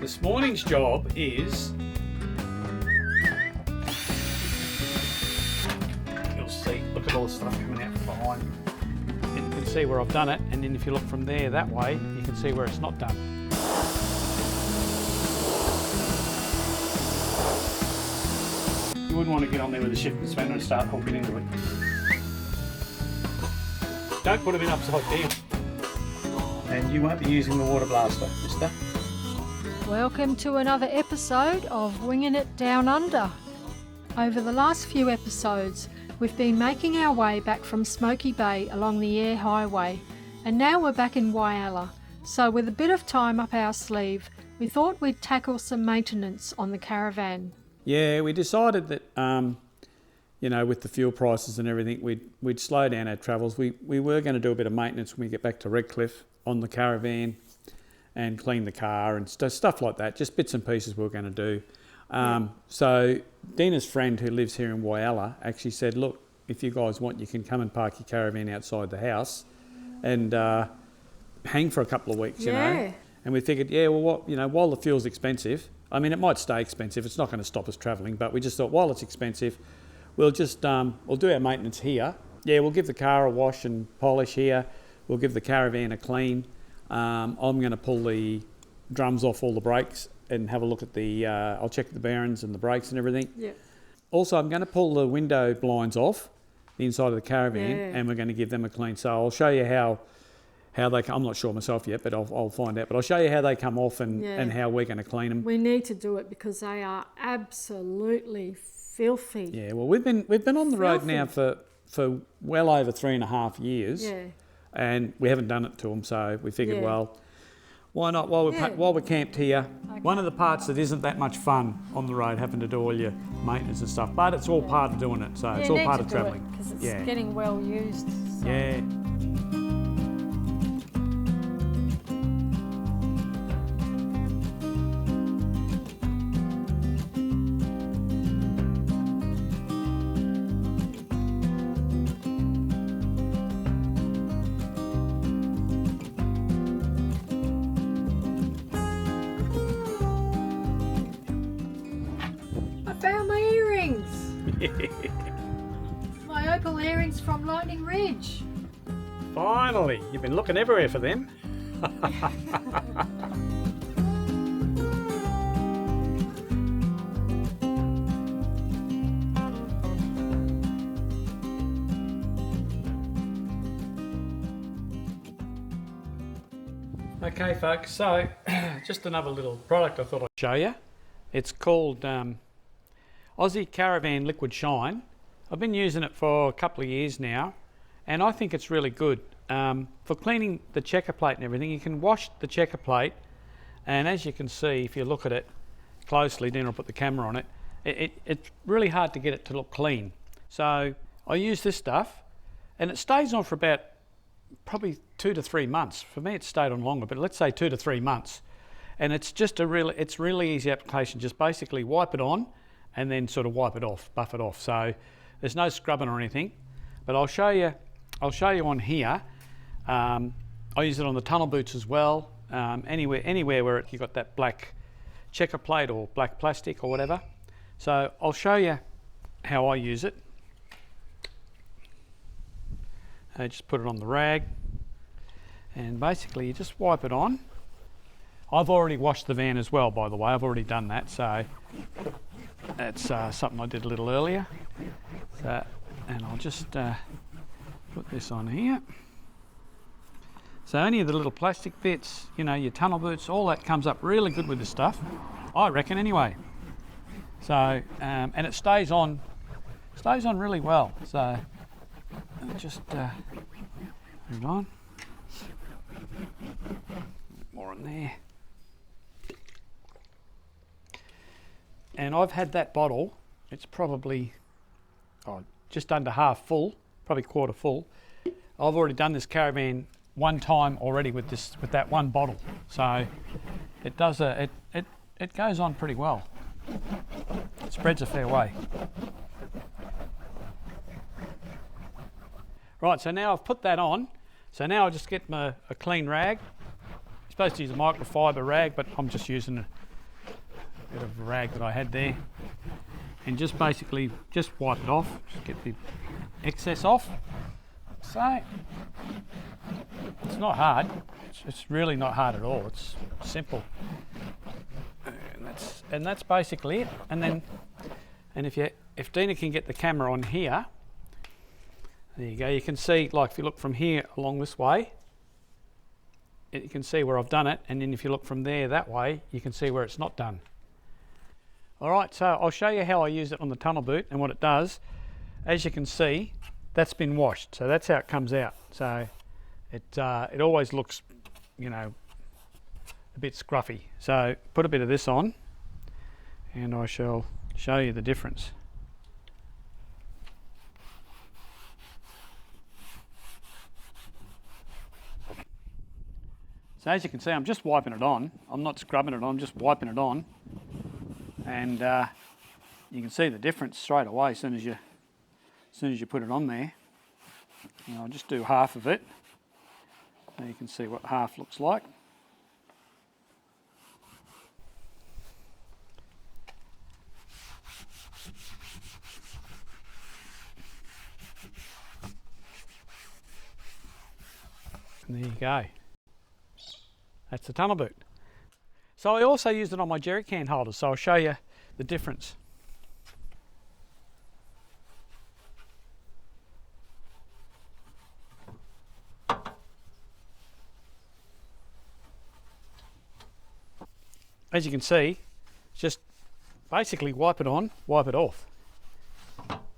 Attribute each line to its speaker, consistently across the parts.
Speaker 1: This morning's job is, you'll see, look at all the stuff coming out from behind. And you can see where I've done it, and then if you look from there that way, you can see where it's not done. You wouldn't want to get on there with a shifting spanner and start hooking into it. Don't put them in upside down. And you won't be using the water blaster, mister.
Speaker 2: Welcome to another episode of Winging It Down Under. Over the last few episodes, we've been making our way back from Smoky Bay along the Air Highway, and now we're back in Whyalla. So with a bit of time up our sleeve, we thought we'd tackle some maintenance on the Caravan.
Speaker 1: Yeah, we decided that, with the fuel prices and everything, we'd slow down our travels. We were going to do a bit of maintenance when we get back to Redcliffe on the Caravan and clean the car and stuff like that, just bits and pieces we were going to do. So Dina's friend who lives here in Whyalla actually said, look, if you guys want, you can come and park your Caravan outside the house and hang for a couple of weeks, you know. And we figured, while the fuel's expensive, I mean, it might stay expensive, it's not going to stop us travelling, but we just thought, while it's expensive, we'll just, we'll do our maintenance here. Yeah, we'll give the car a wash and polish here. We'll give the Caravan a clean. I'm going to pull the drums off all the brakes and have a look at I'll check the bearings and the brakes and everything.
Speaker 2: Yeah.
Speaker 1: Also, I'm going to pull the window blinds off the inside of the Caravan and we're going to give them a clean. So I'll show you how they come. I'm not sure myself yet, but I'll find out. But I'll show you how they come off and how we're going to clean them.
Speaker 2: We need to do it because they are absolutely filthy.
Speaker 1: Yeah, well, we've been on the road now for well over 3.5 years.
Speaker 2: Yeah.
Speaker 1: And we haven't done it to them, so we figured, well, why not? While we're camped here, one of the parts that isn't that much fun on the road, having to do all your maintenance and stuff, but it's all part of doing it, so it's all part of travelling.
Speaker 2: Because it's getting well used. So.
Speaker 1: Yeah.
Speaker 2: My opal earrings from Lightning Ridge.
Speaker 1: Finally, you've been looking everywhere for them. Okay folks, so just another little product I thought I'd show you. It's called Aussie Caravan Liquid Shine. I've been using it for a couple of years now and I think it's really good. For cleaning the checker plate and everything, you can wash the checker plate, and as you can see, if you look at it closely, then I'll put the camera on it, it's really hard to get it to look clean. So I use this stuff and it stays on for about probably 2 to 3 months. For me it stayed on longer, but let's say 2 to 3 months. And it's just it's really easy application. Just basically wipe it on and then sort of wipe it off, buff it off. So there's no scrubbing or anything, but I'll show you on here. I use it on the tunnel boots as well. Anywhere where you've got that black checker plate or black plastic or whatever. So I'll show you how I use it. I just put it on the rag and basically you just wipe it on. I've already washed the van as well, by the way. I've already done that, so that's something I did a little earlier. And I'll just put this on here. So any of the little plastic bits, your tunnel boots, all that comes up really good with this stuff, I reckon anyway. So, and it stays on really well. So I'll just put it on. More in there. And I've had that bottle, it's probably just under half full, probably quarter full. I've already done this Caravan one time already with that one bottle. So it does it goes on pretty well. It spreads a fair way. Right, so now I've put that on. So now I'll just get a clean rag. You're supposed to use a microfiber rag, but I'm just using bit of rag that I had there, and just basically just wipe it off, just get the excess off. So it's not hard, it's really not hard at all, it's simple. And that's basically it. And if Dina can get the camera on here, there you go, you can see, like if you look from here along this way, you can see where I've done it, and then if you look from there that way, you can see where it's not done. Alright, so I'll show you how I use it on the tunnel boot and what it does. As you can see, that's been washed, so that's how it comes out. So it always looks, you know, a bit scruffy. So put a bit of this on and I shall show you the difference. So as you can see, I'm just wiping it on. I'm not scrubbing it on, I'm just wiping it on. And you can see the difference straight away as soon as you put it on there. And I'll just do half of it. So you can see what half looks like. And there you go. That's the tunnel boot. So I also used it on my jerry can holders, so I'll show you the difference. As you can see, just basically wipe it on, wipe it off.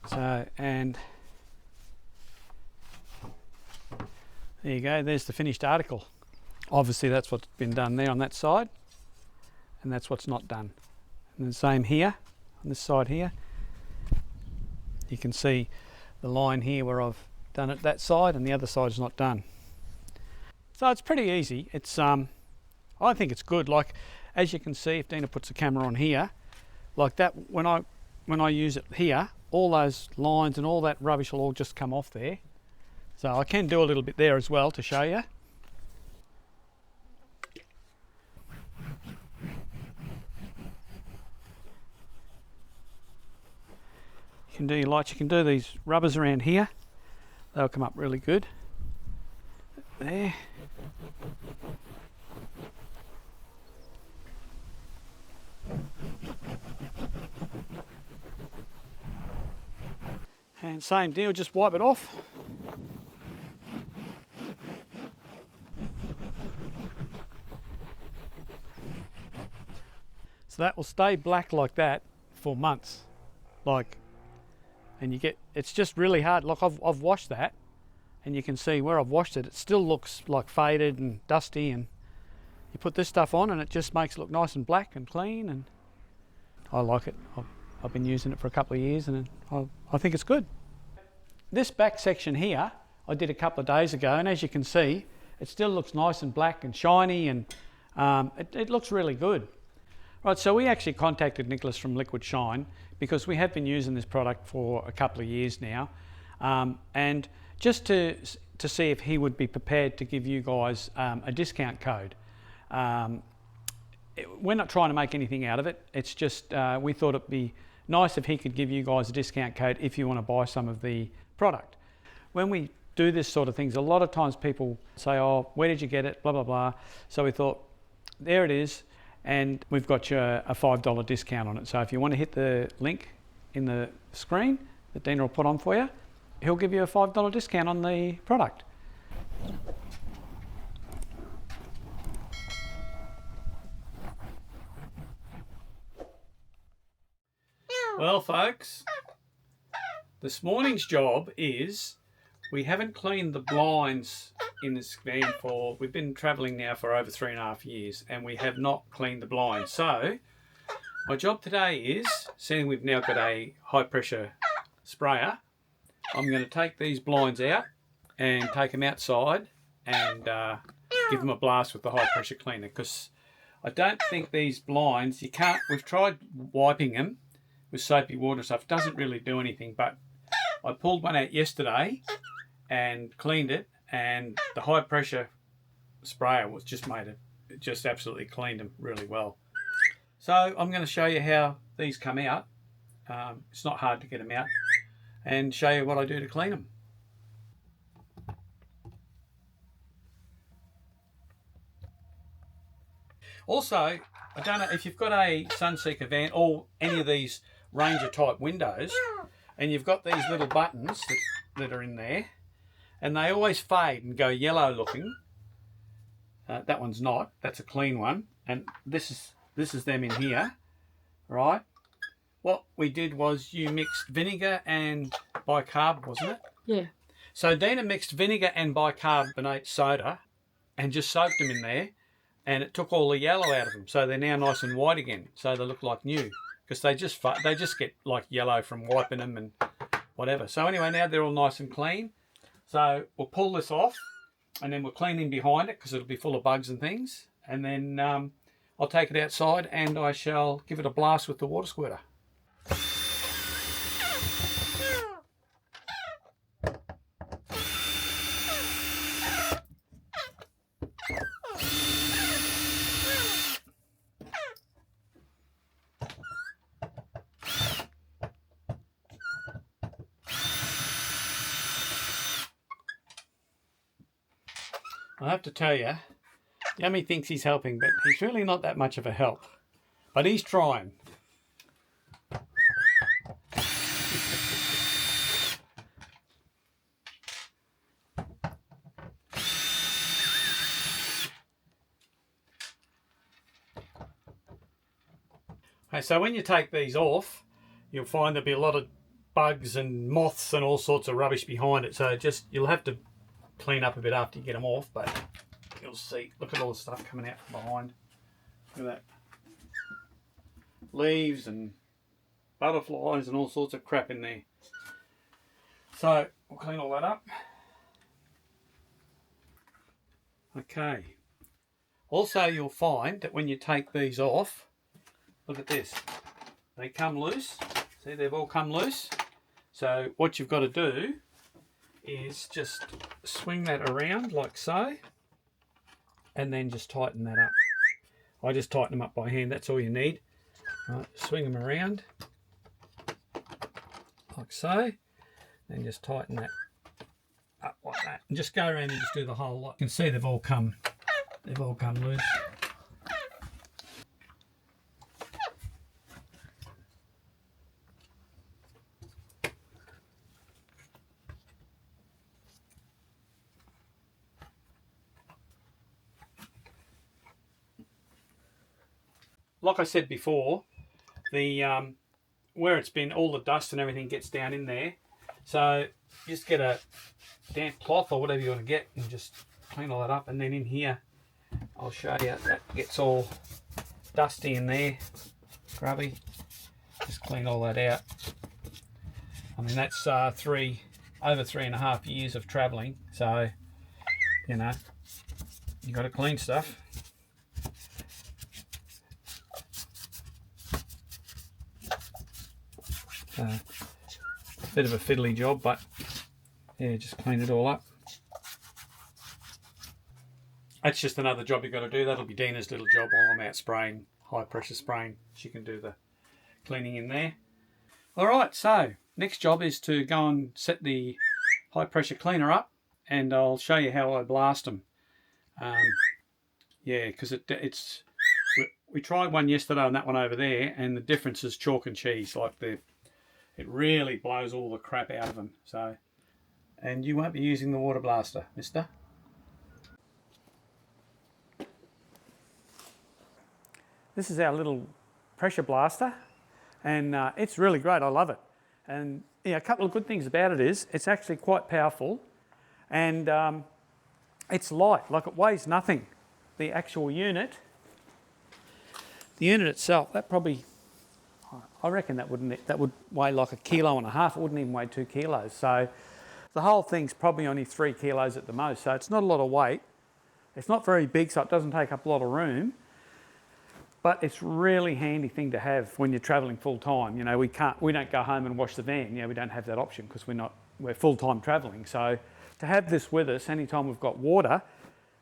Speaker 1: So, and there you go, there's the finished article. Obviously that's what's been done there on that side, and that's what's not done. And the same here, on this side here. You can see the line here where I've done it that side, and the other side's not done. So it's pretty easy. It's I think it's good. Like, as you can see, if Dina puts the camera on here, like that, when I use it here, all those lines and all that rubbish will all just come off there. So I can do a little bit there as well to show you. You can do your lights, you can do these rubbers around here. They'll come up really good. There. And same deal, just wipe it off. So that will stay black like that for months. And you get, it's just really hard. Like I've washed that, and you can see where I've washed it, it still looks like faded and dusty, and you put this stuff on and it just makes it look nice and black and clean, and I like it. I've been using it for a couple of years, and I think it's good. This back section here I did a couple of days ago, and as you can see, it still looks nice and black and shiny, and it looks really good. Right, so we actually contacted Nicholas from Liquid Shine because we have been using this product for a couple of years now, and just to see if he would be prepared to give you guys a discount code. We're not trying to make anything out of it, it's just we thought it'd be nice if he could give you guys a discount code if you want to buy some of the product. When we do this sort of things, a lot of times people say, oh, where did you get it, blah blah blah. So we thought, there it is, and we've got you a $5 discount on it. So if you want to hit the link in the screen that Dina will put on for you, he'll give you a $5 discount on the product. Well folks, this morning's job is, we haven't cleaned the blinds in this van we've been travelling now for over 3.5 years, and we have not cleaned the blinds. So my job today is, seeing we've now got a high pressure sprayer, I'm going to take these blinds out and take them outside and give them a blast with the high pressure cleaner, because I don't think these blinds, we've tried wiping them with soapy water and stuff, it doesn't really do anything, but I pulled one out yesterday and cleaned it, and the high pressure sprayer was just absolutely cleaned them really well. So I'm going to show you how these come out. It's not hard to get them out, and show you what I do to clean them. Also, I don't know if you've got a Sunseeker van or any of these Ranger type windows, and you've got these little buttons that are in there, and they always fade and go yellow looking. That one's not. That's a clean one, and this is them in here, right? What we did was you mixed vinegar and bicarb, wasn't it?
Speaker 2: Yeah.
Speaker 1: So Dina mixed vinegar and bicarbonate soda and just soaked them in there, and it took all the yellow out of them. So they're now nice and white again. So they look like new, because they just get like yellow from wiping them and whatever. So anyway, now they're all nice and clean. So we'll pull this off, and then we'll clean in behind it because it'll be full of bugs and things. And then I'll take it outside and I shall give it a blast with the water squirter. I have to tell you, Yummy thinks he's helping, but he's really not that much of a help. But he's trying. Okay, so when you take these off, you'll find there'll be a lot of bugs and moths and all sorts of rubbish behind it. So you'll have to clean up a bit after you get them off, but you'll see. Look at all the stuff coming out from behind. Look at that. Leaves and butterflies and all sorts of crap in there. So we'll clean all that up. Okay. Also, you'll find that when you take these off, look at this. They come loose. See, they've all come loose. So what you've got to do is just swing that around like so, and then just tighten that up. I just tighten them up by hand, that's all you need. Right, swing them around like so, then just tighten that up like that, and just go around and just do the whole lot. You can see they've all come loose. Like I said before, the where it's been, all the dust and everything gets down in there. So just get a damp cloth or whatever you want to get and just clean all that up. And then in here, I'll show you, that gets all dusty in there, grubby. Just clean all that out. I mean, that's over 3.5 years of travelling. So, you know, you got to clean stuff. A bit of a fiddly job, but yeah, just clean it all up. That's just another job you've got to do. That'll be Dina's little job while I'm out spraying, high pressure spraying. She can do the cleaning in there. Alright, so next job is to go and set the high pressure cleaner up, and I'll show you how I blast them. Yeah, because we tried one yesterday on that one over there, and the difference is chalk and cheese. Like it really blows all the crap out of them. So, and you won't be using the water blaster, mister. This is our little pressure blaster, and it's really great. I love it. And yeah, a couple of good things about it is it's actually quite powerful, and it's light. Like, it weighs nothing. The actual unit, the unit itself, that probably, I reckon that would weigh like 1.5 kilos. It wouldn't even weigh 2 kilos. So the whole thing's probably only 3 kilos at the most. So it's not a lot of weight. It's not very big, so it doesn't take up a lot of room. But it's really handy thing to have when you're travelling full time. You know, we don't go home and wash the van. You know, we don't have that option because we're full time travelling. So to have this with us anytime we've got water,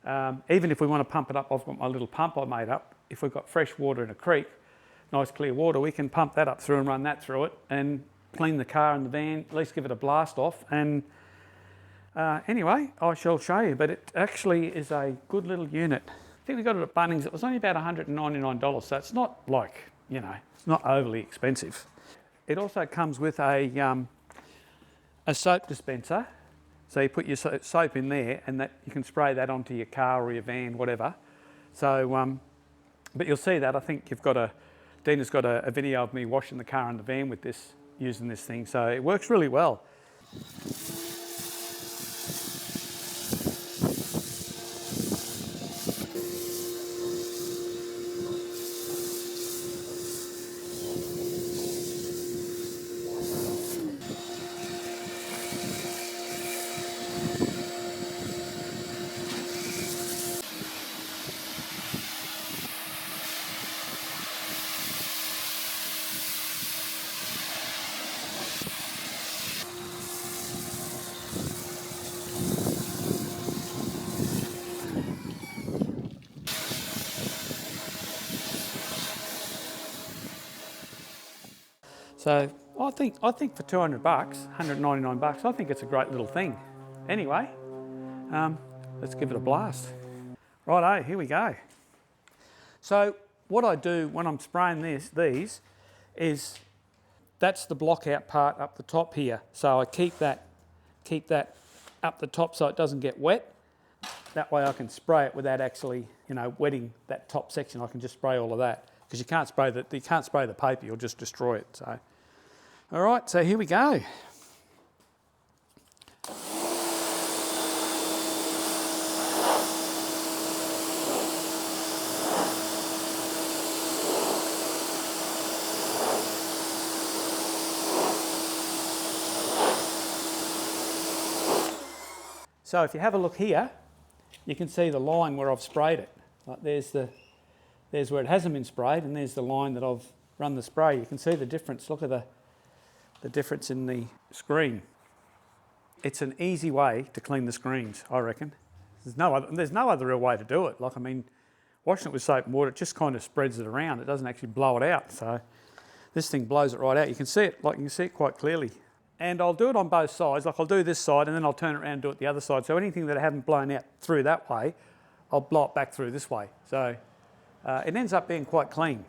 Speaker 1: even if we want to pump it up, I've got my little pump I made up. If we've got fresh water in a creek, nice clear water, we can pump that up through and run that through it and clean the car and the van, at least give it a blast off. And anyway, I shall show you, but it actually is a good little unit. I think we got it at Bunnings. It was only about $199, so it's not like, you know, it's not overly expensive. It also comes with a soap dispenser. So you put your soap in there and that you can spray that onto your car or your van, whatever. So, but you'll see that, I think Dina's got a video of me washing the car and the van with this, using this thing. So it works really well. So I think for $200, $199, I think it's a great little thing. Anyway, let's give it a blast. Righto, here we go. So what I do when I'm spraying these is that's the block out part up the top here. So I keep that up the top so it doesn't get wet. That way I can spray it without actually, you know, wetting that top section. I can just spray all of that because you can't spray the paper. You'll just destroy it. So, all right. So here we go. So if you have a look here, you can see the line where I've sprayed it. Like there's where it hasn't been sprayed, and there's the line that I've run the spray. You can see the difference. Look at the difference in the screen. It's an easy way to clean the screens, I reckon. There's no other real way to do it. Like, I mean, washing it with soap and water, it just kind of spreads it around. It doesn't actually blow it out. So this thing blows it right out. You can see it, like you can see it quite clearly. And I'll do it on both sides. Like I'll do this side and then I'll turn it around and do it the other side. So anything that I haven't blown out through that way, I'll blow it back through this way. So it ends up being quite clean.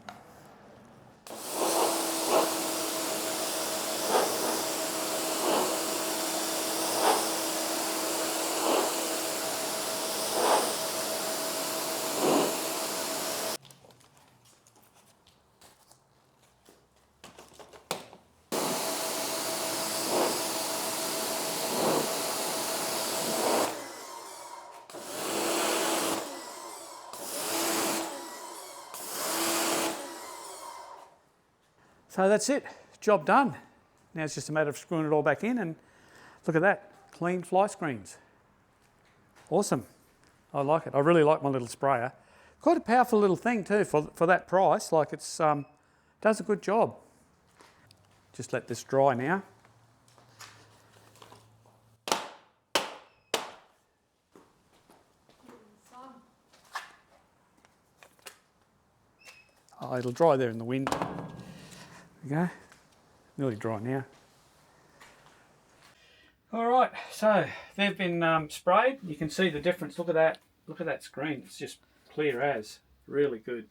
Speaker 1: So that's it, job done. Now it's just a matter of screwing it all back in, and look at that, clean fly screens. Awesome, I like it. I really like my little sprayer. Quite a powerful little thing too for that price. Like it's does a good job. Just let this dry now. Oh, it'll dry there in the wind. There we go, nearly dry now. All right, so they've been sprayed. You can see the difference. Look at that screen. It's just clear as. Really good.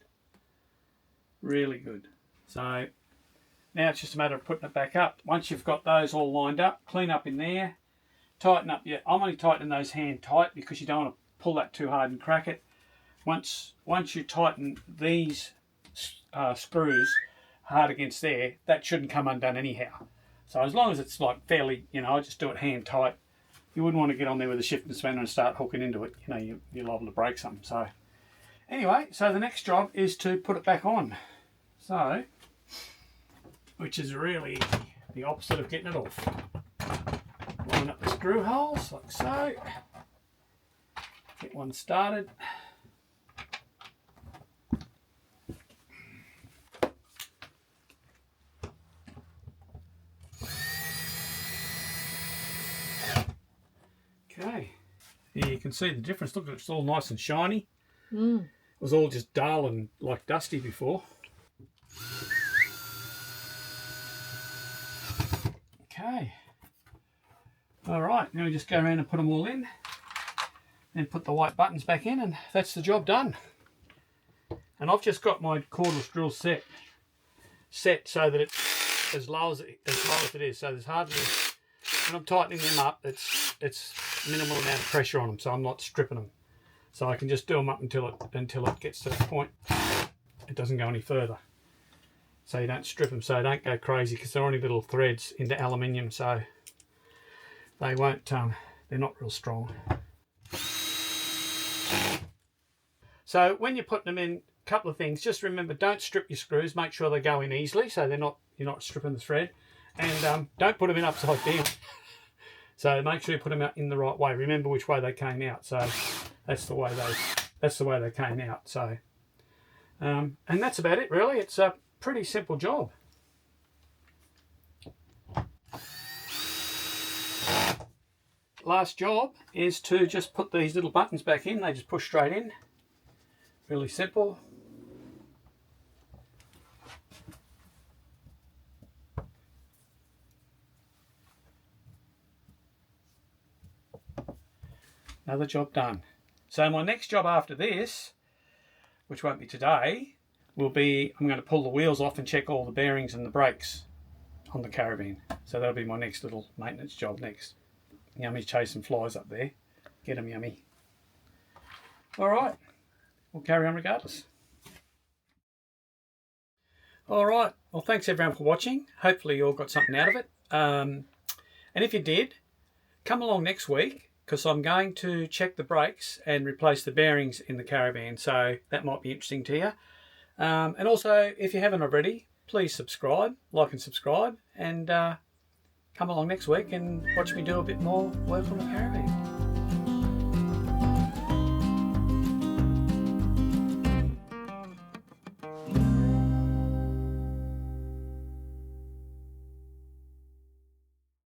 Speaker 1: Really good. So now it's just a matter of putting it back up. Once you've got those all lined up, clean up in there, tighten up. I'm only tightening those hand tight because you don't want to pull that too hard and crack it. Once you tighten these screws hard against there, that shouldn't come undone anyhow. So as long as it's like fairly, you know, I just do it hand tight. You wouldn't want to get on there with a shifting spanner and start hooking into it. You know, you're liable to break something. So anyway, so the next job is to put it back on. So, which is really easy, the opposite of getting it off. Line up the screw holes like so. Get one started. Okay, yeah, you can see the difference. Look, it's all nice and shiny. It was all just dull and like dusty before. Okay. All right, now we just go around and put them all in, and put the white buttons back in, and that's the job done. And I've just got my cordless drill set so that it's as low as it is. So there's hardly, when I'm tightening them up, it's minimal amount of pressure on them, so I'm not stripping them. So I can just do them up until it gets to the point it doesn't go any further. So you don't strip them, so don't go crazy, because they're only little threads into aluminium, so they won't. They're not real strong. So when you're putting them in, a couple of things. Just remember, don't strip your screws. Make sure they go in easily, so you're not stripping the thread. And don't put them in upside down. So make sure you put them out in the right way. Remember which way they came out. So that's the way they came out. So and that's about it, really. It's a pretty simple job. Last job is to just put these little buttons back in. They just push straight in. Really simple. Another job done. So my next job after this, which won't be today, will be I'm going to pull the wheels off and check all the bearings and the brakes on the Caravan. So that'll be my next little maintenance job next. Yummy's chasing flies up there. Get them, Yummy. All right, we'll carry on regardless. All right, well, thanks everyone for watching. Hopefully you all got something out of it. And if you did, come along next week, because I'm going to check the brakes and replace the bearings in the Caravan. So that might be interesting to you. And also, if you haven't already, please subscribe, like and subscribe, and come along next week and watch me do a bit more work on the Caravan.